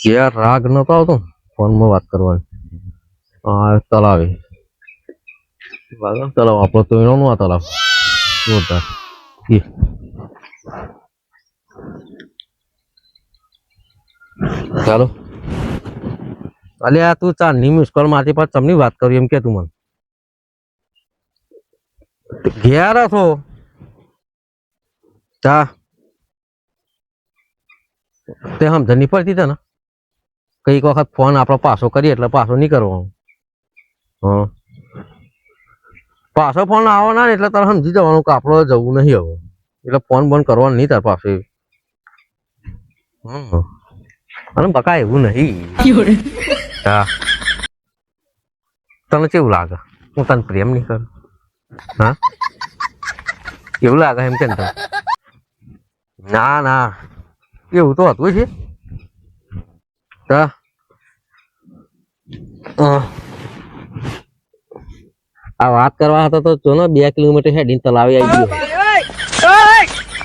યાર રાગ નતો આવતો ફોનમાં વાત કરવાની. તલાવે તલાવ આપણો તો એનો આ તલાવ જોરદાર. ચાલો અલ્યા તું ચાંદની મિસ કોલ માંથી પાછ તમને વાત કરી એમ કે તું મને ઘેર હતો ચા તે સમજ નહીં પડતી તને કઈક વખત ફોન આપણો પાછો કરીએ એટલે પાછો નહીં કરવાનો. હા પાછો ફોન આવવાના ને એટલે તારે સમજી જવાનું કે આપણો જવું નહીં હવે એટલે ફોન બંધ કરવાનું નહીં તાર પાસે. અને બકા એવું નહીં. હા તને કેવું લાગે હું તને પ્રેમ નહીં કરું? હા એવું લાગે એમ કે ના ના એવું તો હતું છે. આ વાત કરવા હતા તો જો ને 2 કિલોમીટર હેડીને તલાવી આવી ગયો.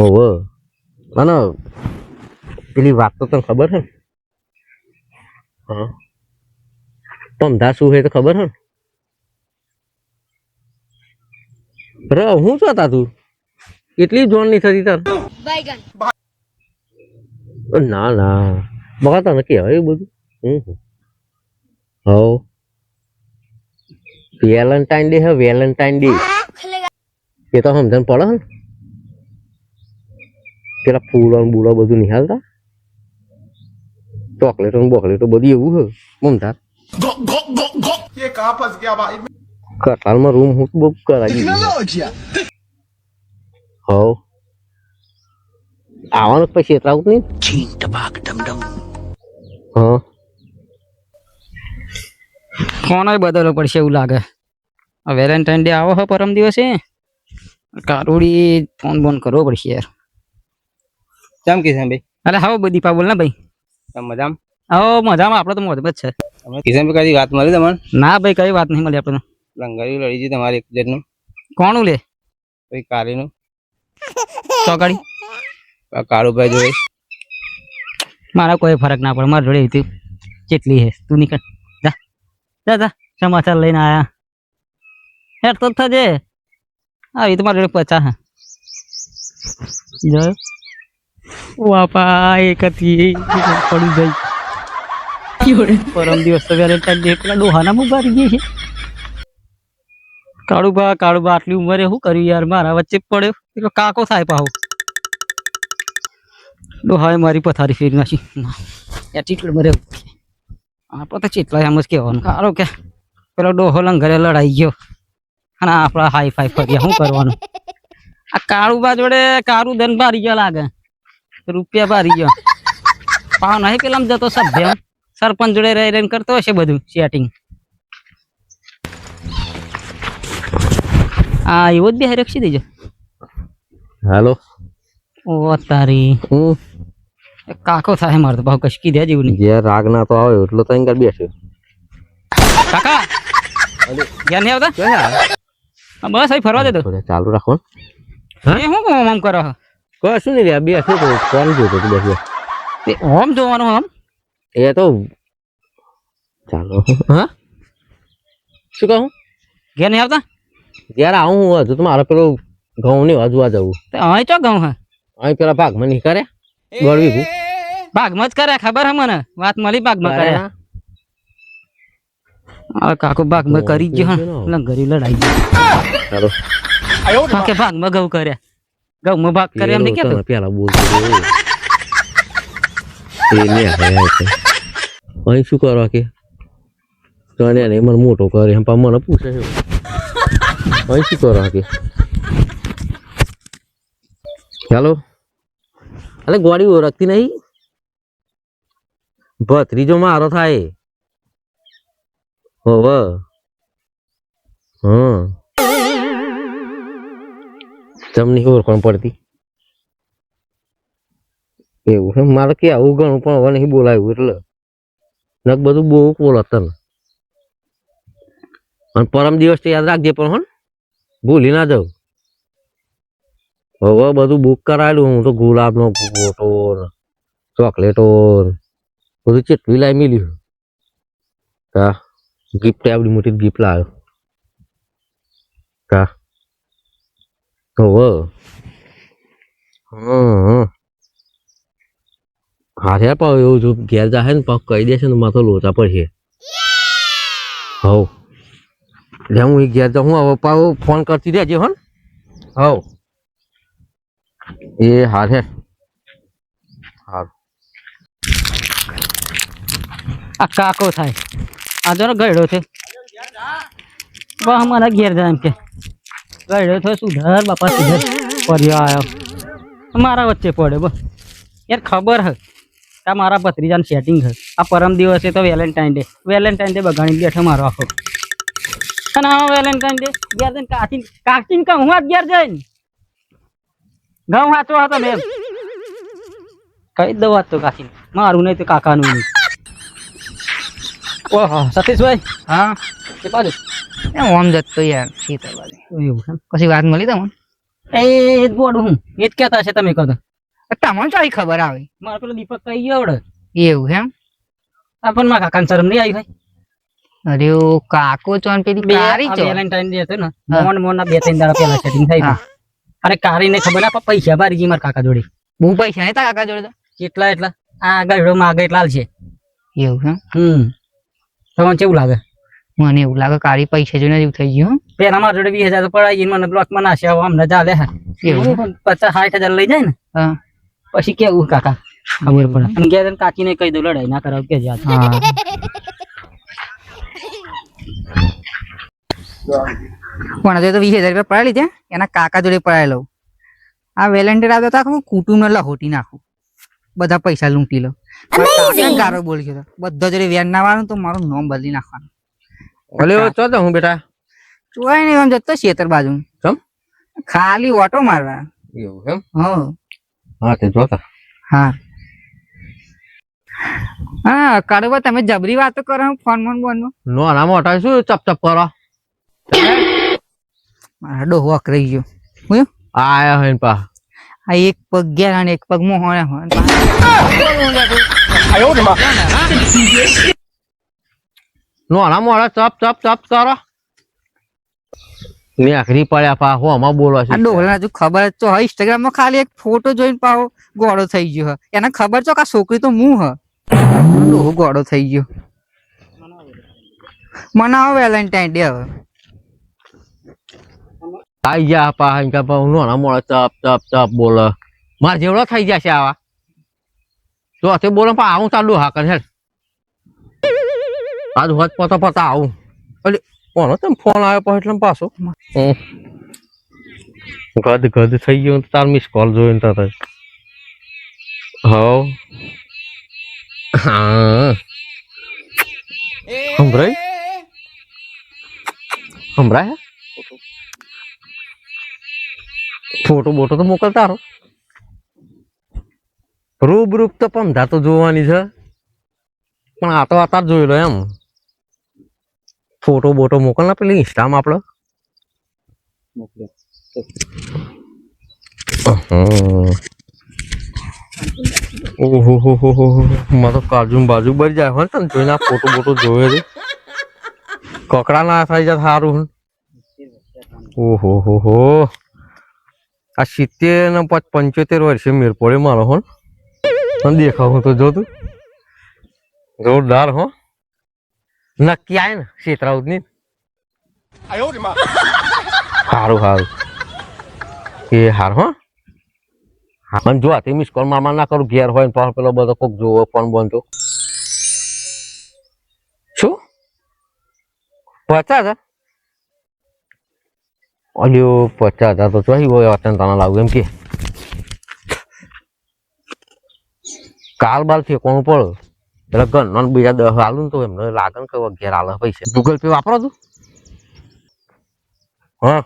ઓહો અને પેલી વાત તો તને ખબર છે? હા પમધા શું હોય તો ખબર છે? રે હું છો તા તું એટલી જોન નહીં થતી તાર? ના ના બકા તને કહેવાય એવું બધું. હવ વેલેન્ટાઇન ડે હે વેલેન્ટાઇન ડે એ તો સમજણ પડે ને પેલા ફૂલો બૂલો બધું નિહાલતા ચોકલેટો બોકલેટો બધું એવું હે મમતા કતારમાં રૂમ હું બુક કરાવી હવ આવવાનું પછી એટલા આવું નહીં. હા ફોન બદલવો પડશે એવું લાગે. વેલેન્ટાઇન ડે આવો હો પરમ દિવસે કારુડી ફોન બોન કરવો પડશે યાર. કેમ કિશન ભાઈ? અરે હા બધી પા બોલ ને ભાઈ. મજામાં? આવો મજામાં આપણે તો મોજ જ છે. કિશન ભાઈ કઈ વાત મળી તમને? ના ભાઈ કઈ વાત નહીં મળી આપણે. લંગરી લડી છે તમારી એક જણનું. કોનું લે? કોઈ કાળીનું ચોકડી કાળુભાઈ જોડે. મારા કોઈ ફરક ના પડે મારા જોડે હતી કેટલી હે તું નીકળ જા જા જા સમાચાર લઈને આયા યાર તો થજે. હા એ તો મારા જોડે 50 હે જો વાપા એક હતી પડી ગઈ પરમ દિવસ તો વેલેન્ટાઇન ડે પેલા ડોહાના મું બારી ગઈ છે. કાળુબા આટલી ઉંમરે શું કર્યું યાર મારા વચ્ચે પડ્યો એટલો કાકો થાય પાહો. ડોહાએ મારી પથારી ફેરી નાખી એટીટ્યુડ મરે આપણે તો ચેટલા એમ જ કહેવાનું. સારો કે પેલો ડોહો લંગરે લડાઈ ગયો અને આપણા હાઈ ફાઈ ફર્યા શું કરવાનું. આ કાળુબા જોડે કાળું ધન બારી ગયો લાગે રૂપિયા બારી ગયો પાવ નહીં પેલા જતો સભ્ય સરપંચ જોડે રહી રહીને કરતો હશે બધું સેટિંગ. હા એવો જ બે રક્ષી દેજો. હાલો ઓ તારી કાકો થાય મારે તો ભાવ કશકી દે જેવું નહીં. જે રાગ ના તો આવે એટલો તો અહીં બેસ્યો. કાકા જ્ઞાન નહીં આવતા બસ અહીં ફરવા દેતો ચાલુ રાખો. એ હું આમ કરો કશું નહીં બે શું તો ફોન જોતો તું બેસ્યો ઓમ જોવાનું આમ એ તો ચાલો. હા શું કહું ઘેર નહીં આવતા? જયારે આવું હું હજુ તો મારે પેલો ઘઉં ની હજુવા જવું અહીં ચો ઘઉં હે અહીં પેલા ભાગમાં નહીં કરે ગળવી ભાગમાં જ કરે ખબર હે મને વાત મળી ભાગમાં કરે. કાકો ભાગમાં કરી ગયો લંગરી લડાઈ ચાલો કે ભાગમાં ઘઉં કર્યા ઘઉંમાં ભાગ કરે એમ નહીં કેતો પેલા બોલતો અહીં શું કરવા કે મને મોટો કરે એમ મને પૂછે છે અહીં શું કરવા કે ચાલો અરે ગોળી ઓળખતી નહીં ભત્રીજો મારો થાય હોવ. હા તમને ઓળખણ પડતી એવું છે મારે કે આવું ઘણું પણ હવે નહીં બોલાયું એટલે નક બધું બહુ બોલત તને. અને પરમ દિવસ તો યાદ રાખજે પણ હો ભૂલી ના જાઉં. હવે બધું બુક કરાયેલું હું તો ગુલાબનો ફોટો ચોકલેટો બધું ચેટલું લાવી મેલ્યું કા ગિફ્ટ આવડી મોટી ગિફ્ટ લાવ્યો કા હારે પાવ એવું જો ઘેર જાહે ને પાવ કહી દેશે ને માથો લોચા પડશે હવ એટલે હું ઘેર જાઉં હવે પાવ ફોન કરતી રહેજે હો હવ એ હારે હારું આ કાકો થાય આ જરો ગયડો છે બા અમારા ઘેર જાય એમ કે ગયડો થયો સુધર બાપા સુધર પડ્યો આવ્યો મારા વચ્ચે પડે બસ યાર ખબર હે આ મારા ભત્રીજાનું સેટિંગ છે આ પરમ દિવસે તો વેલેન્ટાઇન ડે બગાડી બેઠો મારો આખો અને આ વેલેન્ટાઇન ડે ઘેર જઈને કાચીને કહું હું ઘેર જઈને ઘઉં વાંચો હતો મેમ કઈ દઉં વાત તો કાચીને મારું નહીં તો કાકાનું નહીં ઓહો સતીશભાઈ હા એ બાજુ ઓમ જતો યાર ખેતર બાજુ એવું છે કશી વાત મળી તમને એ જ બોલું હું એ જ કહેતા છે તમે કહો તો તમને ચાલી ખબર આવે મારે પેલો દીપક કહી ગયો આવડે એવું એમ આ પણ મારા કાકાને શરમ નહીં આવી ભાઈ અરે ઓ કાકો ચોન પેલી કારી ચો વેલેન્ટાઇન ડે હતો ને મોન ના 2-3 દાડા પહેલા સેટિંગ થઈ હા. અરે કારીને ખબર ના પૈસા બારી ગઈ મારા કાકા જોડે બહુ પૈસા નહીં તા કાકા જોડે તો કેટલા આ ગયડો માગે એટલા છે એવું એમ તમને કેવું લાગે મને એવું લાગે કારી પૈસા જોઈને એવું થઈ ગયું પેલા મારા જોડે 20,000 તો પડાઈ ગઈ મને બ્લોક માં નાખ્યા હવે અમને ચાલે હા એવું? 50-60,000 લઈ જાય ને હા પછી કેવું કાકા ખબર પડે અને ઘેર જઈને કાચીને કહી દઉં લડાઈ ના કરાવ કે યાદ હા પણ હજુ તો 20,000 રૂપિયા પડાવી લીધા એના કાકા જોડે પડાવી લઉં આ વેલેન્ટાઇન આવતા આખું કુટુંબ લહોટી નાખું બધા પૈસા લૂંટી લો ગારો બોલી ગયો બધા જોડે વેન ના વાળું તો મારું નામ બદલી નાખવાનું અલે ચો તો હું બેટા જોવાય નહીં આમ જતો ખેતર બાજુ ચમ ખાલી ઓટો મારવા એવું એમ હા હા તે જોતા હા હા કાળુબા તમે જબરી વાતો કરો ફોન બોન નો આના મોટા શું ચપ ચપ કરો મારા ડોહો અકરાઈ ગયો હું આયા હે પા આ એક પગ ગયા અને એક પગ મોહણે નો આના મોટા ચપ ચપ ચપ કરો મેખરી પડ્યા પા હો આમાં બોલો છે આ ડોહલા હજુ ખબર તો હોય ઇન્સ્ટાગ્રામ માં ખાલી એક ફોટો જોઈને પાહો ગોળો થઈ ગયો હ એને ખબર છો કે આ છોકરી તો હું હ ડોહો ગોળો થઈ ગયો મનાવો વેલેન્ટાઇન ડે હવે આઈ જા પા ઇનકા પા નો આના મોટા ચપ ચપ ચપ બોલો માર જેવડો થઈ જશે આવા તો તે બોલો પા આવું ચાલુ હા કર હેડ આજ હોત પતા પતા આવું અલે કોનો તમે ફોન આવ્યો પછી એટલે પાછો ગદ ગદ થઈ ગયો તાર મિસ કોલ જોઈને તા હવ હા સંભળાય ફોટો બોટો તો મોકલ તારો રૂબરૂપ તો પંધા તો જોવાની છે પણ આ તો અત્યારે જોઈ લો એમ ફોટો બોટો મોકલ ને પેલી ઇન્સ્ટામાં આપડે ઓહો હો હો હો મારો કાજુ બાજુ બરી જાય હોય ને જોઈને ફોટો બોટો જોયે છે કકડા ના થઈ જાય સારું ઓહો હો હો આ 70 ને 75 વર્ષે મેર પડે મારો હો દેખાવ તો જો તું જોરદાર હો નક્કી આય ને ક્ષેત્રાઉદ ની સારું સારું એ હાર હો મને જો તે મિસ કોલ મારવા ના કરું ઘેર હોય ને પાછો પેલો બધો કોક જોવો ફોન બંધ શું 50,000 અલ્યો 50,000 તો ચોહી હોય અત્યારે તને લાવું એમ કે કાલ બાલ ફેંકવાનું પડે એટલે ગન બીજા 10 હાલું તો એમને લાગે ને કે ઘેર હાલે પૈસા ગૂગલ પે વાપરો તું હા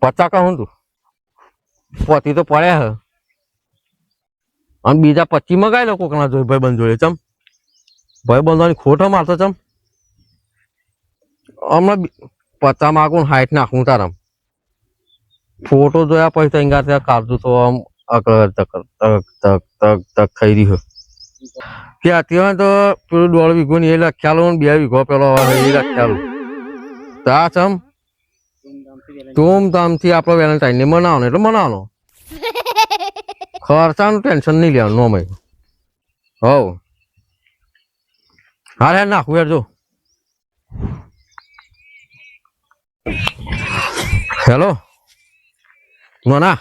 50 કહું તું પોતી તો પડે હે અને બીજા 25 મગાઈ લો કોકના જોઈ ભાઈ બંધ જોડે ચમ ભાઈ બંધવાની ખોટ મારતો ચમ હમણાં 50 માગું 60 નાખું તારામ ફોટો જોયા પછી તો ત્યાં કાઢું તો આમ અકળ તક તક તક તક તક થઈ રહ્યો કે અત્યારે તો પેલું 1.5 વીઘો ને એ લખ્યાલું ને 2 વીઘો પેલો આવે એ લખ્યાલું તા ચમ ધૂમધામથી આપણો વેલેન્ટાઇન ને મનાવવાનો એટલે મનાવવાનો ખર્ચાનું ટેન્શન નહીં લેવાનું નોમે હવ હારે નાખું યાર જો હેલો ના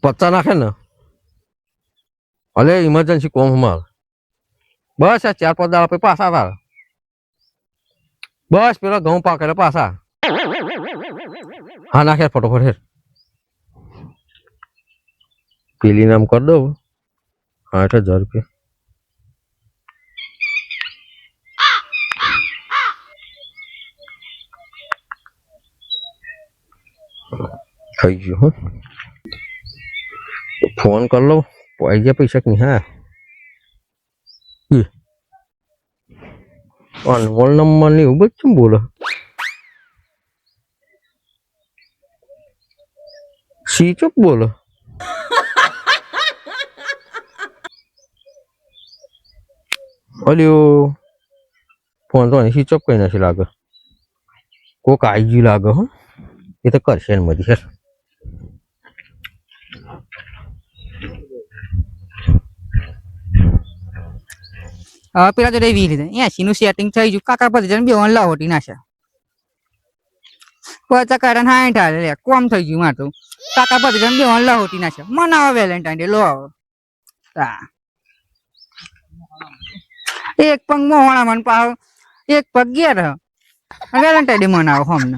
50 નાખે ને અલે ઇમરજન્સી કોમ માર બસ આ 4-5 દાડા પછી પાછા તાર બસ પેલા ઘઉં પાકેલા પાછા હા નાખે ફટોફટ હેર પેલી નામ કરી દઉં 8,000 રૂપિયા થઈ ગયું હો ફોન કરી લો આવી ગયા પૈસા કે નહીં હા અનમોલ નંબર ની એવું બધું બોલો સ્વિચ ઓફ બોલો અલ્યો ફોન તો સ્વિચ ઓફ કઈ નથી લાગે કોક આવી ગયું લાગે હો એ તો કરશે ને મળી છે પેલા જોડે 20 લીધા 80 નું સેટિંગ થઈ ગયું કાકા પછી જણ બે ઓન લાહોટી નાખ્યા પછી કારણ 60 હાલે લે કોમ થઈ ગયું માર તો કાકા પછી જણ બે ઓન લાહોટી નાખ્યા મનાવો વેલેન્ટાઇન ડે લો આવો એક પંગ મોહણા મન પાવ એક પગ ઘેર વેલેન્ટાઇન ડે મનાવો હમને